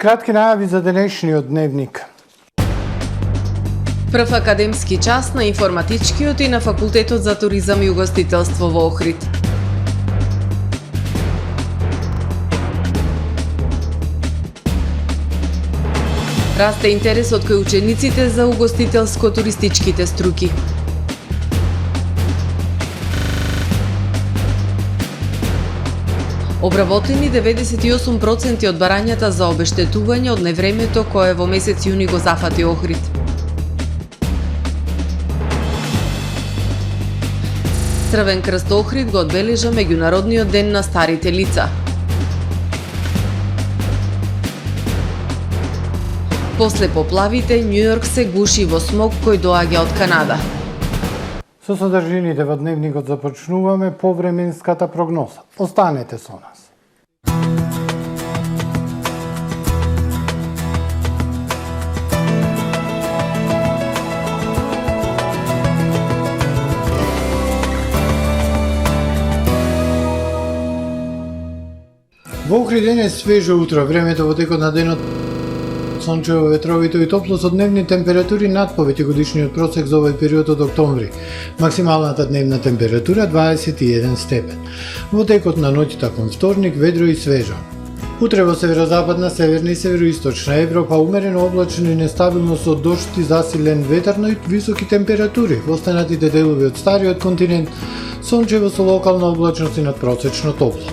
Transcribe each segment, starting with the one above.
Кратки најави за денешниот дневник. Прв академски час на информатичкиот и на Факултетот за туризам и угостителство во Охрид. Расте интересот кај учениците за угостителско-туристичките струки. Обработени 98% од барањата за обештетување од невремето кое во месец јуни го зафати Охрид. Црвен крст Охрид го одбележа меѓународниот ден на старите лица. После поплавите, Њујорк се гуши во смог кој доаѓа од Канада. Со содржините во дневникот започнуваме повременската прогноза. Останете со нас. Во Охрид е свежо утро, времето во текот на денот сончево, ветровито и топло со дневни температури над поветогодишниот просек за овој период од октомври. Максималната дневна температура 21 степен. Во текот на ноќта кон вторник ведро и свежо. Утре во северозападна, северна и североисточна Европа умерено облачно и нестабилно со дожд и засилен ветар, но и високи температури. Во останатите делови од стариот континент сончево со локална облачност и надпросечно топло.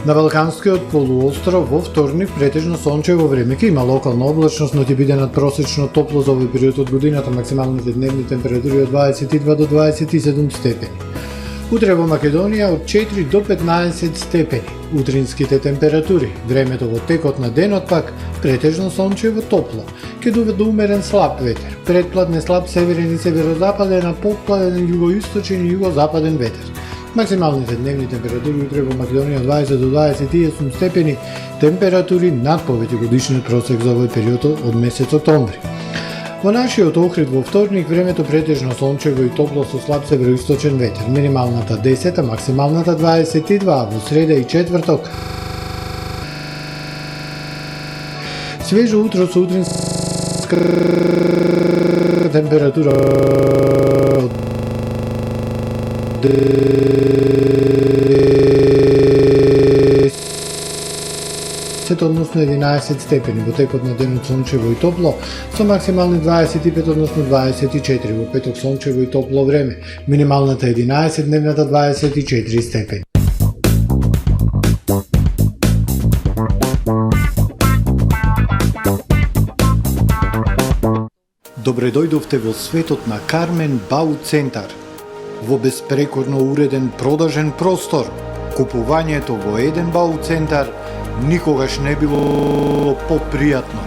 На Балканскиот полуостров во вторник претежно сончево време, ке има локална облачност, но ќе биде надпросечно топло за овој период од годината, максималните дневни температури од 22 до 27 степени. Утре во Македонија од 4 до 15 степени. Утринските температури, времето во текот на денот пак претежно сончево топло, ќе доведе умерен слаб ветер, предпладне слаб северен и северозападен, а попладен југоисточен и југозападен ветер. Максималните дневни температури утре во Македонија 20 до 28 степени, температури над поветогодишниот просек за овој период од месец октомври. Во нашиот Охрид во вторник времето претежно сончево и топло со слаб североисточен ветер, минималната 10, а максималната 22, во среда и четврток. Свежо утро со утринска температура од 10, односно 11 степени. Во текот на денот сончево и топло, со максимални 25, односно 24. Во петок сончево и топло време, минималната 11, дневната 24 степени. Добре дојдовте во светот на Кармен Бау Центар. Во безпрекорно уреден продажен простор, купувањето во еден Бау Центар никогаш не било попријатно.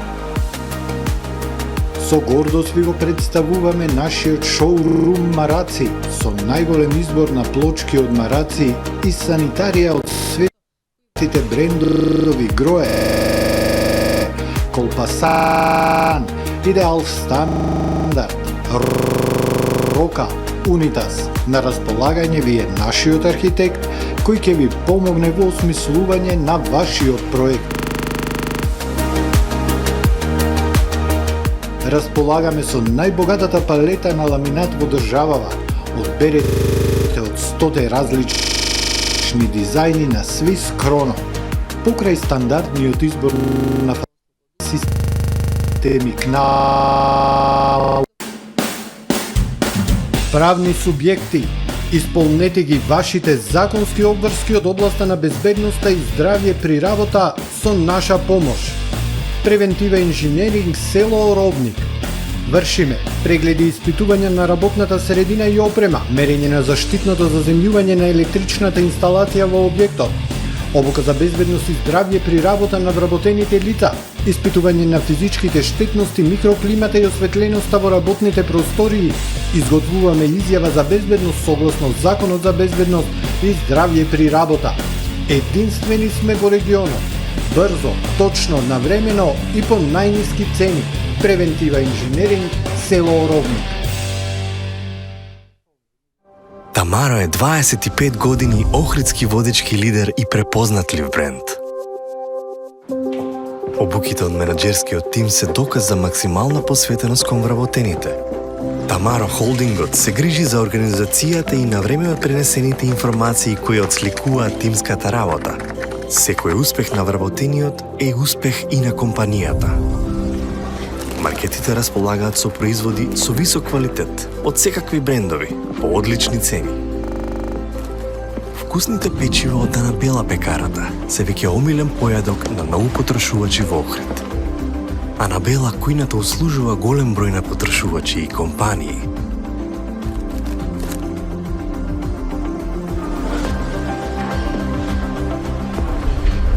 Со гордост ви го представуваме нашиот шоурум Мараци со најголем избор на плочки од мараци и санитарија од светите брендови Грое, Колпасан, Идеал Стандард, Рока, Унитас. На располагање ви е нашиот архитект кој ќе ви помогне во осмислување на вашиот проект. Располагаме со најбогатата палета на ламинат во државава. Одберете од 100 различни дизајни на Swiss Chrono. Покрај стандардниот избор на системи КНАУ. Правни субјекти, исполнете ги вашите законски обврски од областа на безбедноста и здравје при работа со наша помош. Превентива инженеринг село Оровник. Вршиме прегледи и испитувања на работната средина и опрема, мерење на заштитното заземјување на електричната инсталација во објектот, обука за безбедност и здравје при работа на вработените лица, испитување на физичките штетности, микроклимата и осветленоста во работните простории. Изготвуваме изјава за безбедност согласно Законот за безбедност и здравје при работа. Единствени сме во регионот. Брзо, точно, навремено и по најниски цени. Превентива инженеринг село Оровник. Тамаро е 25 години охридски водечки лидер и препознатлив бренд. Обуките од менаџерскиот тим се доказ за максимална посветеност кон вработените. Тамаро Холдингот се грижи за организацијата и на време од пренесените информации кои отсликуваат тимската работа. Секој успех на вработениот е успех и на компанијата. Маркетите располагаат со производи со висок квалитет од секакви брендови по одлични цени. Вкусните печива од Анабела пекарата се веќе омилен појадок на многу потрошувачи во Охрид. Анабела кујната услужува голем број на потрошувачи и компании.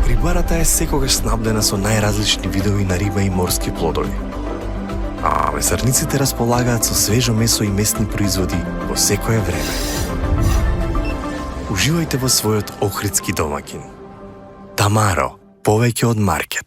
Рибарата е секогаш снабдена со најразлични видови на риба и морски плодови. А месарниците располагаат со свежо месо и месни производи во секое време. Уживајте во својот охридски домаќин. Тамаро, повеќе од маркет.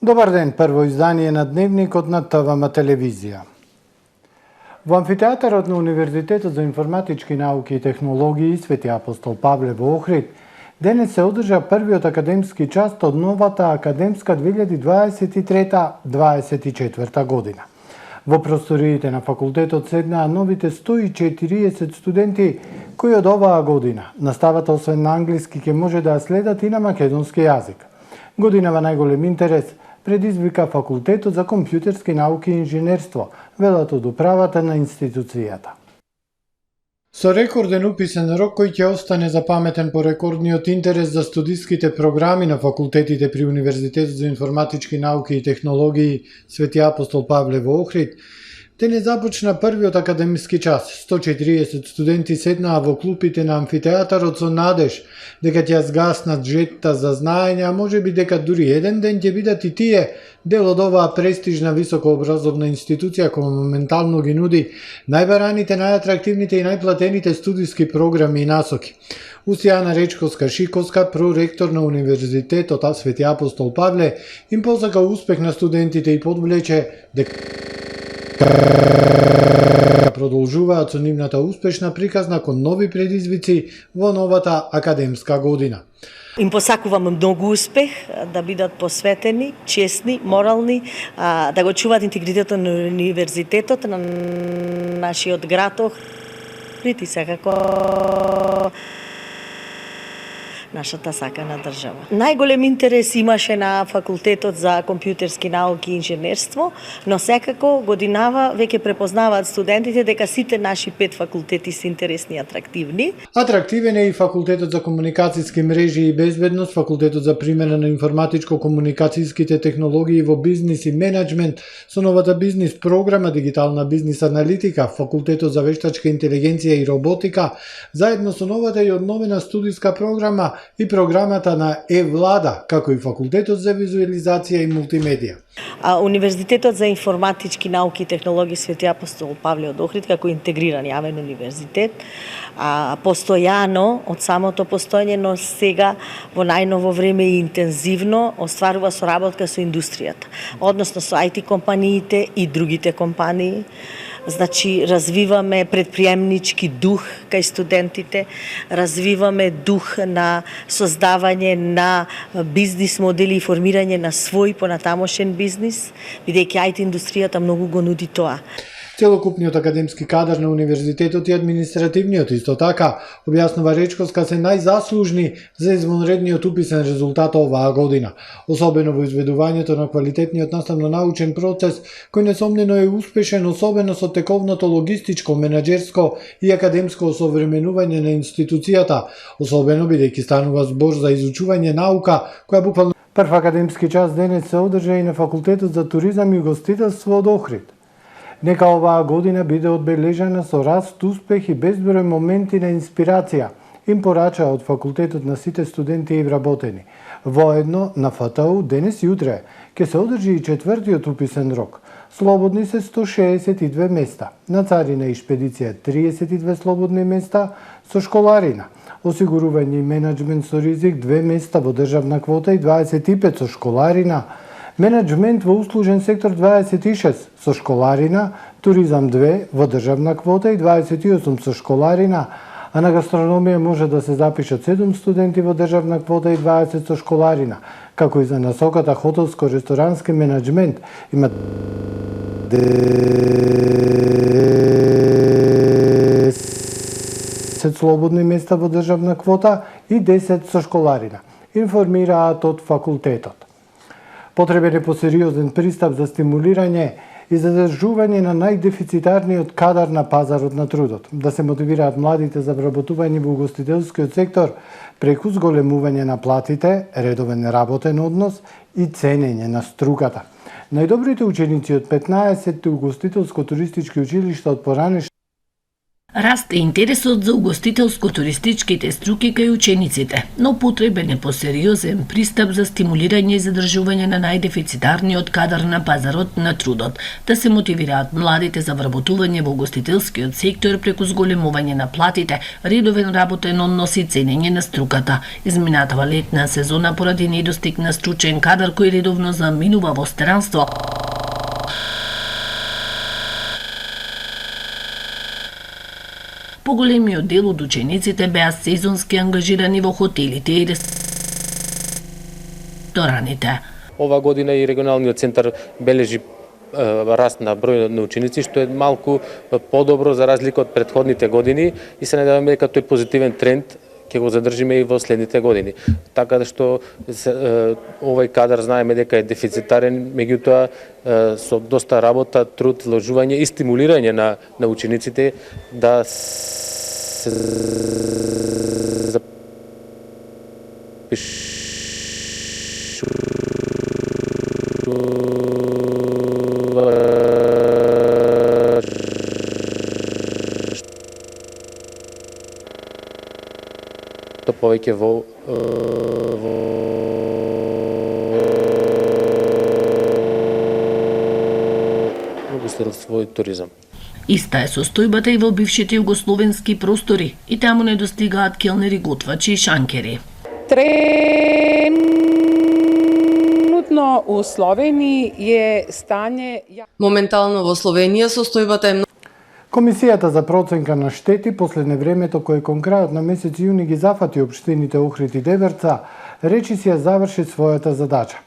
Добар ден, прво издание на Дневникот на ТВМ телевизија. Во амфитеатарот на Универзитетот за информатички науки и технологии Свети Апостол Павле во Охрид денес се одржа првиот академски час од новата академска 2023-2024 година. Во просториите на факултетот седнаа новите 140 студенти кои од оваа година наставата освен на англиски ќе може да ја следат и на македонски јазик. Годинава најголем интерес предизвика Факултетот за компјутерски науки и инженерство, велат од управата на институцијата. Со рекорден уписен рок кој ќе остане запаметен по рекордниот интерес за студиските програми на факултетите при Универзитетот за информатички науки и технологии Свети Апостол Павле во Охрид, денес започна првиот академски час. 140 студенти седнаа во клупите на амфитеатарот со надеж дека ќе згаснат жетта за знаење, а можеби дека дури еден ден ќе бидат и тие дел од оваа престижна високообразовна институција која моментално ги нуди најбараните, најатрактивните и најплатените студиски програми и насоки. Усијана Речковска-Шиковска, проректор на Универзитетот Свети Апостол Павле, им посака успех на студентите и подвлече дека продолжуваат со нивната успешна приказна кон нови предизвици во новата академска година. Им посакувам многу успех, да бидат посветени, честни, морални, да го чуваат интегритетот на универзитетот, на нашиот град Охрид и секако нашата сакана држава. Најголем интерес имаше на факултетот за компјутерски науки и инженерство, но секако годинава веќе препознаваат студентите дека сите наши 5 факултети се интересни и атрактивни. Атрактивен е и Факултетот за комуникацијски мрежи и безбедност, Факултетот за примена на информатичко-комуникацијските технологии во бизнис и менеджмент со новата бизнис програма Дигитална бизнис аналитика, Факултетот за вештачка интелигенција и роботика, заедно со новата и одновена студиска програма и програмата на Е-влада, како и Факултетот за визуализација и мултимедија. Универзитетот за информатички науки и технологии Свети Апостол Павле од Охрид како интегриран јавен универзитет, постојано од самото постоење, но сега во најново време и интензивно остварува соработка со индустријата, односно со IT компаниите и другите компании. Значи, развиваме предприемнички дух кај студентите, развиваме дух на создавање на бизнис модели и формирање на свој понатамошен бизнис, бидејќи IT индустријата многу го нуди тоа. Целокупниот академски кадар на универзитетот и административниот исто така, објаснува Речковска, се најзаслужни за извонредниот уписен резултат оваа година, особено во изведувањето на квалитетниот наставно-научен процес, кој несомнено е успешен, особено со тековното логистичко, менаџерско и академско осовременување на институцијата, особено бидејќи станува збор за изучување наука, која буквално прв академски час денес се одржа и на Факултетот за туризам и гостителство од Охрид. Нека оваа година биде одбележана со раст, успех и безброј моменти на инспирација, им порачаа од факултетот на сите студенти и вработени. Воедно на ФТУ денес и утре ќе се одржи и четвртиот уписен рок. Слободни се 162 места, на царина и шпедиција 32 слободни места, со школарина, осигурување и менеджмент со ризик 2 места во државна квота и 25 со школарина, менеджмент во услужен сектор 26 со школарина, туризам 2 во државна квота и 28 со школарина, а на гастрономија може да се запишат 7 студенти во државна квота и 20 со школарина, како и за насоката хотелско-ресторански менеджмент има 10 слободни места во државна квота и 10 со школарина, информираат од факултетот. Потребен е посериозен пристап за стимулирање и задржување на најдефицитарниот кадар на пазарот на трудот, да се мотивираат младите за вработување во угостителскиот сектор преку зголемување на платите, редовен работен однос и ценење на струката. Најдобрите ученици од 15 угостителско-туристички училишта од поранешни Расте интересот за угостителско-туристичките струки кај учениците, но потребен е посериозен пристап за стимулирање и задржување на најдефицитарниот кадар на пазарот на трудот, да се мотивираат младите за вработување во угостителскиот сектор преку зголемување на платите, редовен работен однос и ценење на струката. Изминатава летна сезона поради недостиг на стручен кадар кој редовно заминува во странство, поголемиот дел од учениците беа сезонски ангажирани во хотелите и рестораните. Ова година и регионалниот центар бележи раст на број на ученици, што е малку подобро за разлика од претходните години и се надеваме дека тој позитивен тренд ќе го задржиме и во следните години. Така да што овој кадар знаеме дека е дефицитарен, меѓутоа со доста работа, труд, вложување и стимулирање на учениците да се повеќе во угостителство и туризам. Иста е состојбата и во бившите југословенски простори, и таму не достигаат келнери, готвачи и шанкери. Тренутно у Словенiji je stanje... Моментално во Словенија состојбата е Комисијата за проценка на штети после невремето кое кон крајот на месец јуни ги зафати општините Охрид и Деберца, речиси ја заврши својата задача.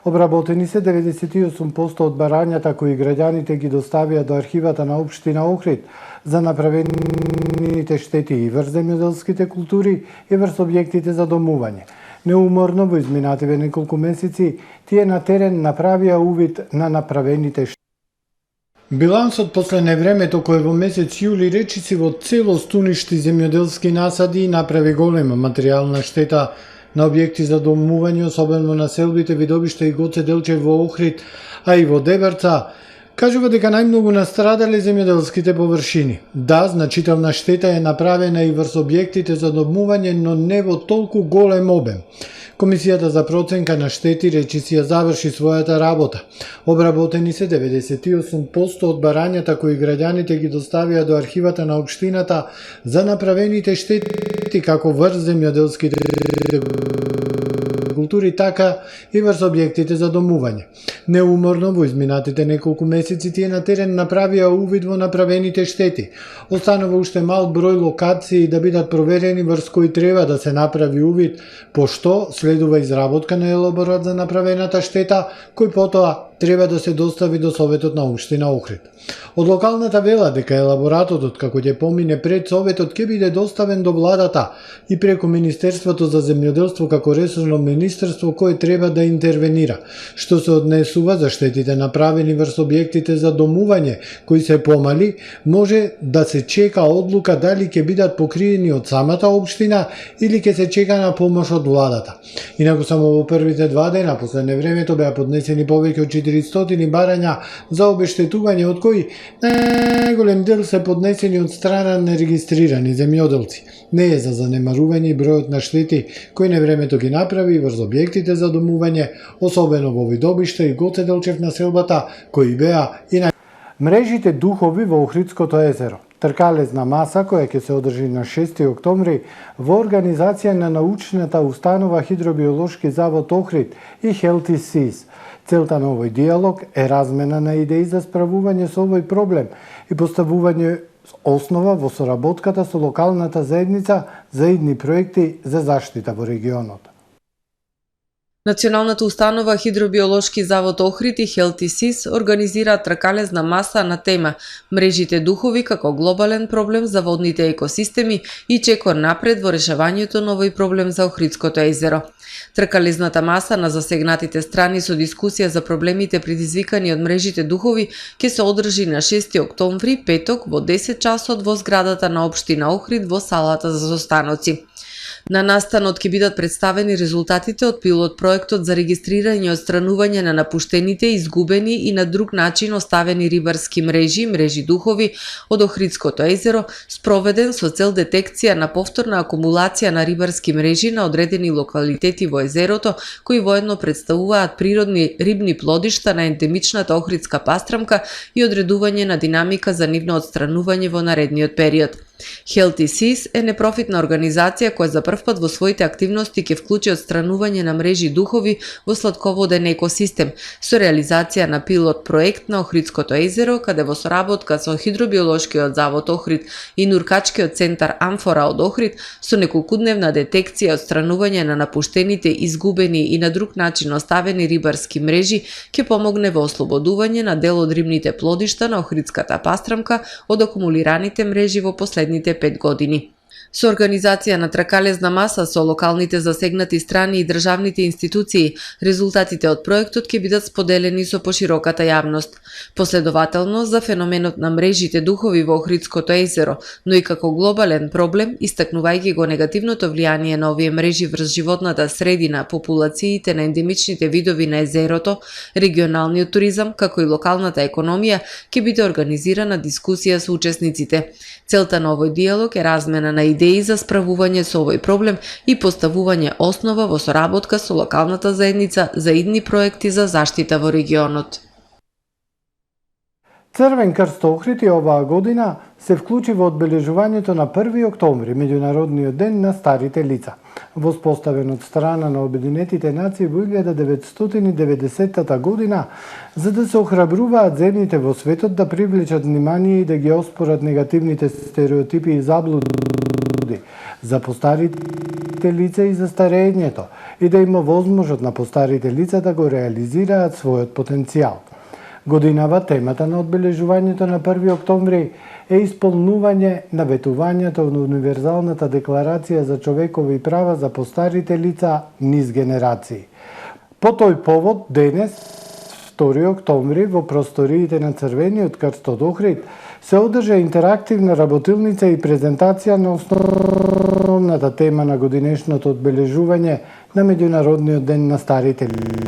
Обработени се 98% од барањата кои граѓаните ги доставија до архивата на општина Охрид за направените штети и врз земјоделските култури и врз објектите за домување. Неуморно во изминативе неколку месеци тие на терен направија увид на направените штети. Билансот после невремето кој во месец јули речиси во целост уништи земјоделски насади и направи голема материјална штета на објекти за домување, особено на селбите Видобиште и Гоце Делчев во Охрид, а и во Деберца, кажува дека најмногу настрадале земјоделските површини. Да, значителна штета е направена и врз објектите за домување, но не во толку голем обем. Комисијата за проценка на штети речиси ја заврши својата работа. Обработени се 98% од барањата кои граѓаните ги доставија до архивата на општината за направените штети како врз земјоделските култури, така и врз објектите за домување. Неуморно во изминатите неколку месеци тие на терен направија увид во направените штети. Останува уште мал број локации да бидат проверени врз кои треба да се направи увид, пошто следува изработка на елаборат за направената штета, кој потоа треба да се достави до Советот на општина Охрид. Од локалната вела дека елаборатот како ќе помине пред Советот ќе биде доставен до владата и преку Министерството за земјоделство како ресорно министерство кое треба да интервенира, што се однесува за штетите направени врз објектите за домување кои се помали, може да се чека одлука дали ќе бидат покриени од самата општина или ќе се чека на помош од владата. Инаку само во првите 2 дена после невремето беа поднесени повеќе од 400 барања за обештетување, од кои најголем дел се поднесени од страна на регистрирани земјоделци. Не е за занемарување и бројот на штети кои невремето ги направи врз објектите за домување, особено во Видобиште и Гоцеделчев населбата, кои беа и на мрежите духови во Охридското езеро. Тркалезна маса која ќе се одржи на 6 октомври во организација на научната установа Хидробиолошки завод Охрид и Healthy Seas. Целта на овој диалог е размена на идеи за справување со овој проблем и поставување основа во соработката со локалната заедница за идни проекти за заштита во регионот. Националната установа Хидробиолошки завод Охрид и Healthy Seas организираат тркалезна маса на тема мрежите духови како глобален проблем за водните екосистеми и чекор напред во решавањето на овој проблем за Охридското езеро. Тркалезната маса на засегнатите страни со дискусија за проблемите предизвикани од мрежите духови ќе се одржи на 6 октомври, петок, во 10 часот во зградата на општина Охрид во салата за состаноци. На настанот ќе бидат представени резултатите од пилот проектот за регистрирање и отстранување на напуштените, изгубени и на друг начин оставени рибарски мрежи духови од Охридското езеро, спроведен со цел детекција на повторна акумулација на рибарски мрежи на одредени локалитети во езерото, кои воедно представуваат природни рибни плодишта на ендемичната охридска пастрамка и одредување на динамика за нивно отстранување во наредниот период. Healthy Seas е непрофитна организација која за прв пат во своите активности ќе вклучи отстранување на мрежи духови во сладководен екосистем со реализација на пилот проект на Охридското езеро, каде во соработка со Хидробиолошкиот завод Охрид и Нуркачкиот центар Амфора од Охрид со неколкудневна детекција и отстранување на напуштените, изгубени и на друг начин оставени рибарски мрежи ќе помогне во ослободување на дел од рибните плодишта на охридската пастрамка од акумулираните мрежи во последните 5 години. Со организација на тркалезна маса со локалните засегнати страни и државните институции, резултатите од проектот ќе бидат споделени со пошироката јавност. Последователно за феноменот на мрежите духови во Охридското езеро, но и како глобален проблем, истакнувајќи го негативното влијание на овие мрежи врз животната средина, популациите на ендемичните видови на езерото, регионалниот туризам, како и локалната економија, ќе биде организирана дискусија со учесниците. Целта на овој диалог е размена на идеи за справување со овој проблем и поставување основа во соработка со локалната заедница за идни проекти за заштита во регионот. Црвен крст Охрид и оваа година се вклучи во одбележувањето на 1 октомври, Меѓународниот ден на старите лица. Воспоставен од страна на Обединетите нации во 1990 година, за да се охрабруваат земјите во светот да привлечат внимание и да ги оспорат негативните стереотипи и заблуди за постарите лица и за старењето и да има возможност на постарите лица да го реализираат својот потенцијал. Годинава темата на одбележувањето на 1 октомври е исполнување на ветувањето на Универзалната декларација за човекови права за постарите лица низ генерации. По тој повод денес, 2 октомври, во просториите на Црвениот крст од Охрид се одржа интерактивна работилница и презентација на основната тема на годинешното одбележување на Меѓународниот ден на старите лица.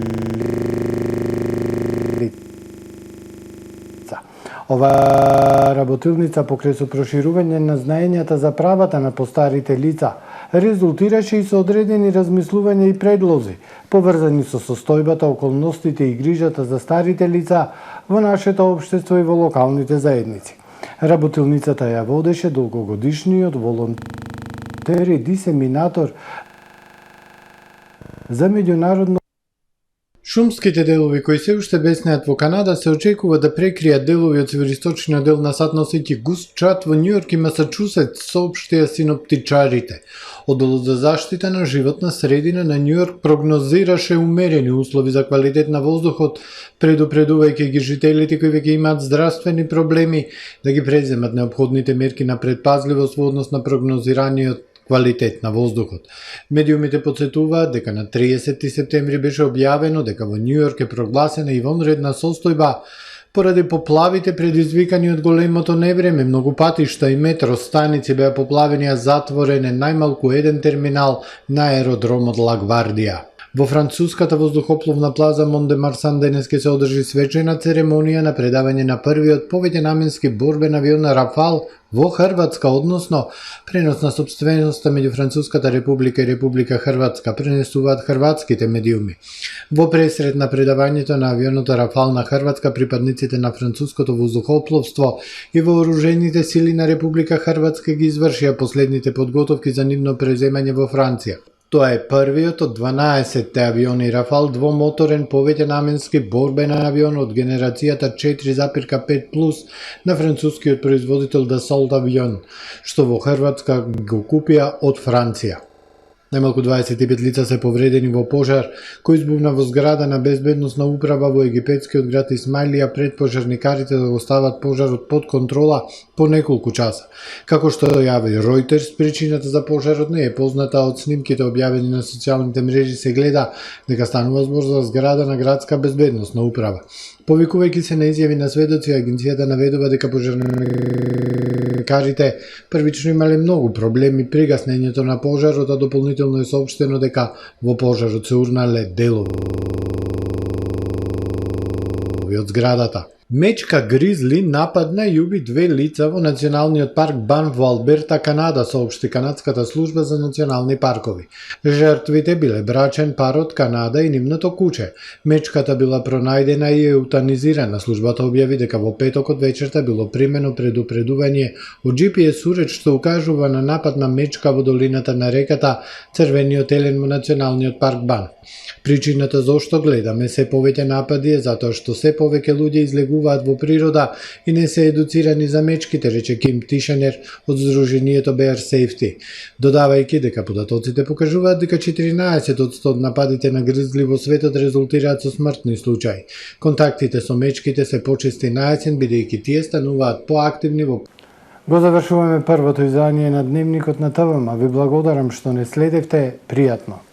Ова работилница покрај со проширување на знаењата за правата на постарите лица резултираше и со одредени размислувања и предлози, поврзани со состојбата, околностите и грижата за старите лица во нашето општество и во локалните заедници. Работилницата ја водеше долгогодишниот волонтер и дисеминатор за меѓународно. Шумските делови кои се уште беснеат во Канада се очекува да прекријат делови од североисточниот дел на САД носејќи густ чад во Њујорк и Масачусетс, соопштија синоптичарите. Одделот за заштита на животна средина на Њујорк прогнозираше умерени услови за квалитет на воздухот, предупредувајќи ги жителите кои веќе имаат здравствени проблеми да ги преземат неопходните мерки на предпазливост во однос на прогнозираниот квалитет на воздухот. Медиумите потсетуваат дека на 30 септември беше објавено дека во Њујорк е прогласена и вонредна состојба Поради поплавите предизвикани од големото невреме, многу патишта и метро станици беа поплавени, а затворен е најмалку еден терминал на аеродромот Лагвардија. Во француската воздухопловна плаза Мон де Марсан денес ќе се одржи свечена церемонија на предавање на првиот повеќенаменски борбен авион Рафал во Хрватска, односно пренос на сопственоста меѓу Француската република и Република Хрватска, пренесуваат хрватските медиуми. Во пресред на предавањето на авионот Рафал на Хрватска, припадниците на француското воздухопловство и вооружените сили на Република Хрватска ги извршија последните подготовки за нивно преземање во Франција. Тоа е првиот од 12 авиони Рафал двомоторен повеќенаменски борбен авион од генерацијата 4,5+ на францускиот производител Dassault Avion, што во Хрватска го купија од Франција. Најмалку 25 лица се повредени во пожар кој избувна во зграда на безбедносна управа во египетскиот град Исмаилија пред пожарникарите да го стават пожарот под контрола по неколку часа. Како што јави Reuters, причината за пожарот не е позната, од снимките објавени на социјалните мрежи се гледа дека станува збор за зграда на градска безбедносна управа. Повикувајќи се на изјави на сведоци, агенцијата наведува дека пожарникарите првично имале многу проблеми при гаснењето на пожарот, а дополнително е соопштено дека во пожарот се урнале делови од зградата. Мечка гризли нападна и уби 2 лица во националниот парк Бан во Алберта, Канада, соопшти канадската служба за национални паркови. Жртвите биле брачен пар од Канада и нивното куче. Мечката била пронајдена и еутанизирана. Службата објави дека во петокот вечерта било примено предупредување од GPS уред што укажува на напад на мечка во долината на реката Црвениот елен во националниот парк Бан. Причината зошто гледаме се повеќе напади е затоа што се повеќе луѓе излегуваат во природа и не се едуцирани за мечките, рече Ким Тишенер од Сдруженијето Bear Safety, додавајќи дека податоците покажуваат дека 14% од нападите на гризли во светот резултираат со смртни случаи. Контактите со мечките се почести на есен, бидејќи тие стануваат поактивни во... Го завршуваме првото издание на Дневникот на ТВМ. Ви благодарам што не следевте. Пријатно.